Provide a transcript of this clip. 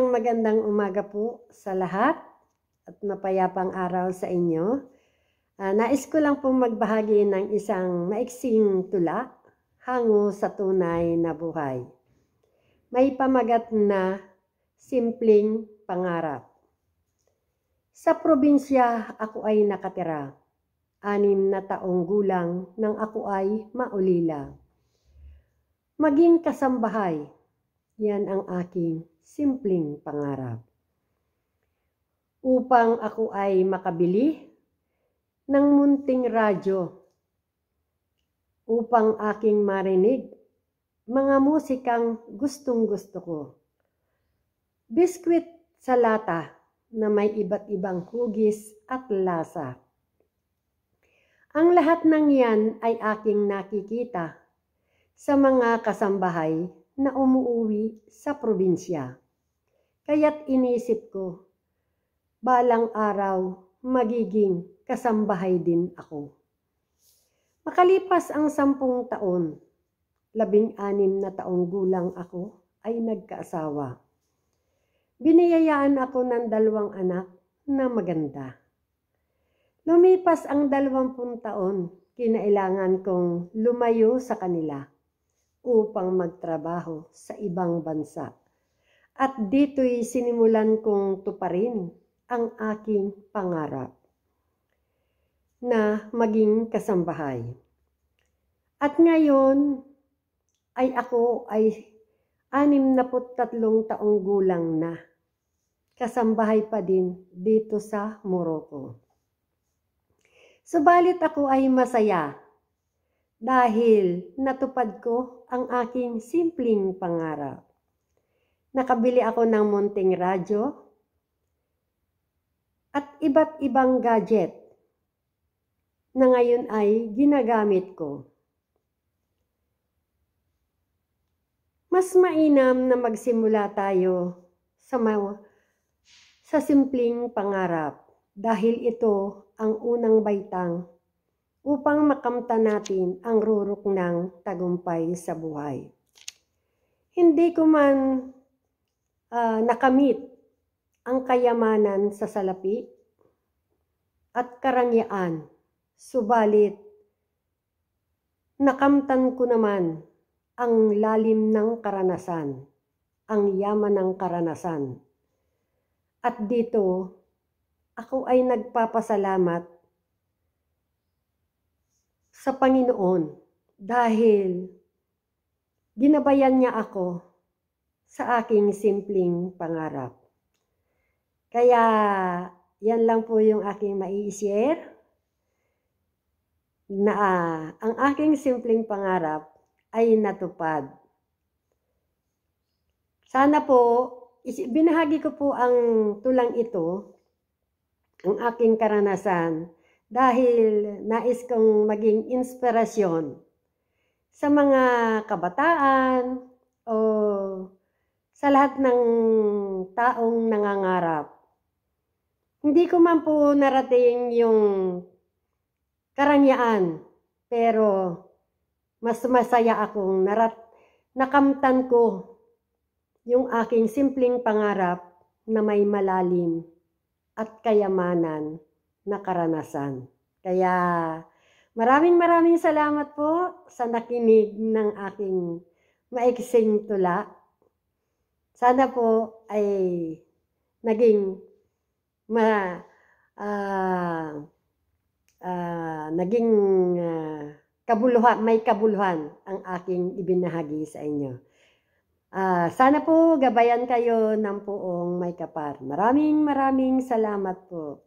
Magandang umaga po sa lahat at mapayapang araw sa inyo. Nais ko lang pong magbahagi ng isang maiksing tula hango sa tunay na buhay. May pamagat na simpleng pangarap. Sa probinsya ako ay nakatira. 6 na taong gulang nang ako ay maulila. Maging kasambahay, yan ang aking simpleng pangarap. Upang ako ay makabili ng munting radyo, upang aking marinig mga musikang gustong-gusto ko. Biskwit sa lata na may iba't ibang hugis at lasa. Ang lahat ng yan ay aking nakikita sa mga kasambahay na umuuwi sa probinsya. Kaya't inisip ko, balang araw magiging kasambahay din ako. Makalipas ang 10 taon, 16 na taong gulang ako ay nagkaasawa. Biniyayaan ako ng 2 anak na maganda. Lumipas ang 20 taon, kinailangan kong lumayo sa kanila upang magtrabaho sa ibang bansa. At dito'y sinimulan kong tuparin ang aking pangarap na maging kasambahay. At ngayon ay ako ay 63 taong gulang na. Kasambahay pa din dito sa Morocco. Subalit ako ay masaya dahil natupad ko ang aking simpleng pangarap. Nakabili ako ng munting radyo at iba't ibang gadget na ngayon ay ginagamit ko. Mas mainam na magsimula tayo sa simpleng pangarap dahil ito ang unang baitang upang makamtan natin ang rurok ng tagumpay sa buhay. Hindi ko man nakamit ang kayamanan sa salapi at karangyaan, subalit nakamtan ko naman ang lalim ng karanasan, ang yaman ng karanasan. At dito, ako ay nagpapasalamat sa Panginoon dahil ginabayan niya ako sa aking simpleng pangarap. Kaya yan lang po yung aking mai-share na ang aking simpleng pangarap ay natupad. Sana po, binahagi ko po ang tulang ito, ang aking karanasan, dahil nais kong maging inspirasyon sa mga kabataan o sa lahat ng taong nangangarap. Hindi ko man po narating yung karangyaan, pero mas masaya akong nakamtan ko yung aking simpleng pangarap na may malalim at kayamanan na karanasan. Kaya maraming salamat po sa nakinig ng aking maiksing tula. Sana po ay naging may kabuluhan ang aking ibinahagi sa inyo. Sana po gabayan kayo ng poong may kapal. Maraming salamat po.